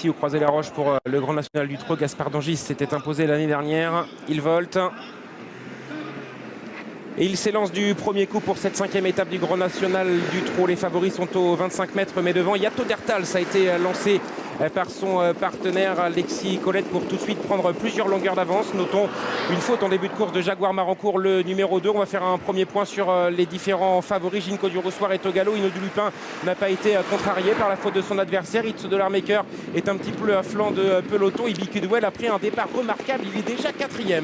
ici au Croisé-la-Roche pour le Grand National du Trot. Gaspard Dangis s'était imposé l'année dernière. Il volte. Et il s'élance du premier coup pour cette 5e étape du Grand National du Trot. Les favoris sont aux 25 mètres, mais devant Yato Dertal. Ça a été lancé par son partenaire Alexis Colette pour tout de suite prendre plusieurs longueurs d'avance. Notons une faute en début de course de Jaguar Marancourt, le numéro 2. On va faire un premier point sur les différents favoris. Ginko du Roussoir est au galop. Hinault du Lupin n'a pas été contrarié par la faute de son adversaire. It's de l'Armaker est un petit peu à flanc de peloton. Ibi Kidwell a pris un départ remarquable. Il est déjà 4e.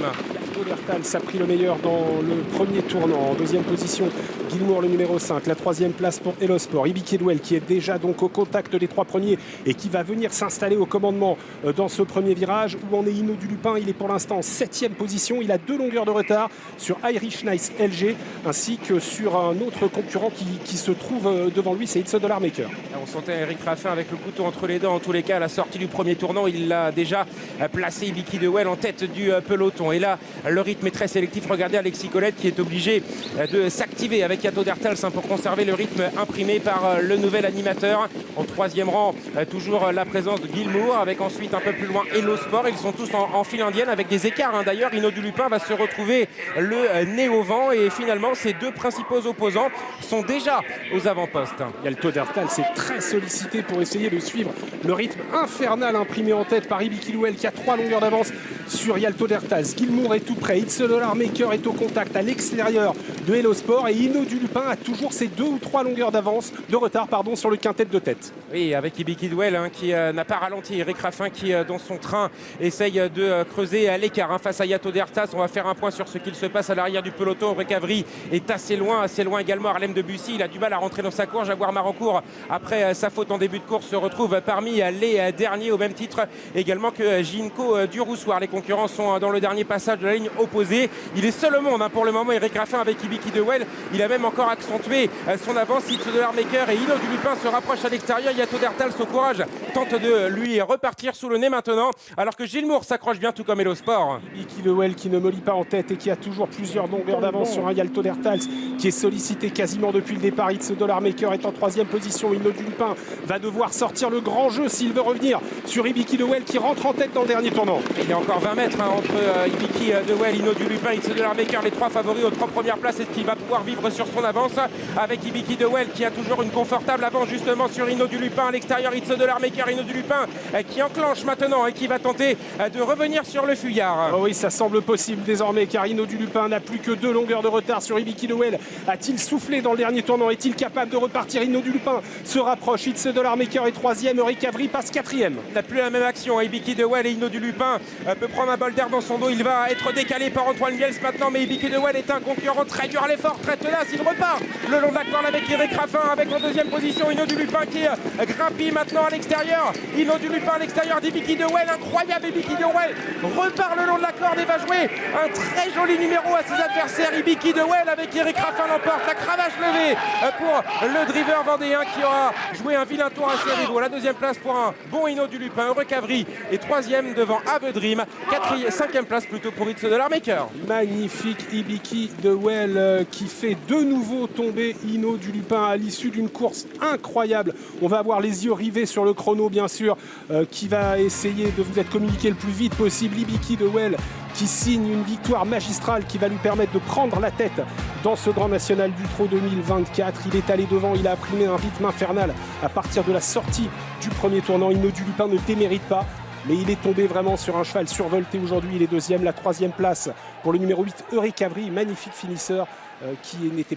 Dertal a pris le meilleur dans le premier tournant. En deuxième position, Guilmour, le numéro 5. La 3e place pour Elosport. Ibi Kidwell qui est déjà donc au contact des 3 premiers et qui va venir s'installer au commandement dans ce premier virage. Où en est Hinault du Lupin? Il est pour l'instant en 7e position. Il a 2 longueurs de retard sur Irish Nice LG ainsi que sur un autre concurrent qui se trouve devant lui, c'est It's de l'Armaker. On sentait Eric Raffin avec le couteau entre les dents. En tous les cas, à la sortie du premier tournant, il a déjà placé Ibi Kidwell en tête du peloton. Et là, le rythme est très sélectif. Regardez Alexis Colette qui est obligé de s'activer avec Yato Dertal pour conserver le rythme imprimé par le nouvel animateur. En 3e rang, toujours la présence de Guilmour avec ensuite un peu plus loin Elosport. Ils sont tous en file indienne avec des écarts. D'ailleurs, Hinault du Lupin va se retrouver le nez au vent et finalement, ces 2 principaux opposants sont déjà aux avant-postes. Yato Dertal s'est très sollicité pour essayer de suivre le rythme infernal imprimé en tête par Ibi Kidwell qui a 3 longueurs d'avance sur Yato Dertal. Guilmour est tout près. It's de l'Armaker est au contact à l'extérieur de Elosport et Hinault du Lupin a toujours ses 2 ou 3 longueurs d'avance de retard sur le quintet de tête. Oui, avec Ibi Kidwell qui n'a pas ralenti. Eric Raffin qui dans son train essaye de creuser à l'écart face à Yato Dertal. On va faire un point sur ce qu'il se passe à l'arrière du peloton. Recavry est assez loin également. Harlem Debussy, il a du mal à rentrer dans sa course. Jaguar Marancourt, après sa faute en début de course, se retrouve parmi les derniers au même titre également que Ginko du Roussoir. Les concurrents sont dans le dernier passage de la ligne opposée. Il est seul au monde pour le moment, Eric Raffin, avec Ibi Kidwell. Il a même encore accentué son avance. It's de l'Armaker et Hinault du Lupin se rapproche à l'extérieur. Yato Dertal, au courage, tente de lui repartir sous le nez maintenant, alors que Guilmour s'accroche bien tout comme Elosport. Ibi Kidwell qui ne mollit pas en tête et qui a toujours plusieurs longueurs d'avance sur un Yato Dertal qui est sollicité quasiment depuis le départ. It's de l'Armaker est en 3e position. Hinault du Lupin va devoir sortir le grand jeu s'il veut revenir sur Ibi Kidwell qui rentre en tête dans le dernier tournant. Il y a encore 20 mètres entre Ibi Kidwell, Hinault du Lupin, It's de l'Armaker, les 3 favoris aux 3 premières places. Est-ce qu'il va pouvoir vivre sur son avance avec Ibi Kidwell qui a toujours une confortable avance justement sur Hinault du Lupin à l'extérieur. It's de l'Armaker, Hinault du Lupin qui enclenche maintenant et qui va tenter de revenir sur le fuyard. Oh oui, ça semble possible désormais car Hinault du Lupin n'a plus que 2 longueurs de retard sur Ibi Kidwell. A-t-il soufflé dans le dernier tournant? Est-il capable de repartir? Hinault du Lupin se rapproche. It's de l'Armaker est 3e. Recavry passe 4e. Il n'a plus la même action. Ibi Kidwell et Hinault du Lupin peut prendre un bol d'air dans son dos. Il va être décalé par Antoine Miels maintenant, mais Ibi Kidwell est un concurrent très dur à l'effort, très tenace. Il repart le long de la corde avec Eric Raffin, avec en 2e position Hinault du Lupin qui grappille maintenant à l'extérieur. Hinault du Lupin à l'extérieur d'Ibi Kidwell, incroyable. Ibi Kidwell repart le long de la corde et va jouer un très joli numéro à ses adversaires. Ibi Kidwell avec Eric Raffin l'emporte, la cravache levée pour le driver vendéen qui aura joué un vilain tour à ses rivaux. La 2e place pour un bon Hinault du Lupin. Recavry est 3e devant Avedream. 5e place plutôt pour It's de l'Armaker. Magnifique Ibi Kidwell qui fait de nouveau tomber Hinault du Lupin à l'issue d'une course incroyable. On va avoir les yeux rivés sur le chrono bien sûr qui va essayer de vous être communiqué le plus vite possible. Ibi Kidwell qui signe une victoire magistrale qui va lui permettre de prendre la tête dans ce Grand National du Trot 2024. Il est allé devant, il a imprimé un rythme infernal à partir de la sortie du premier tournant. Hinault du Lupin ne démérite pas, mais il est tombé vraiment sur un cheval survolté aujourd'hui. Il est 2e, la 3e place pour le numéro 8, Recavry, magnifique finisseur qui n'était pas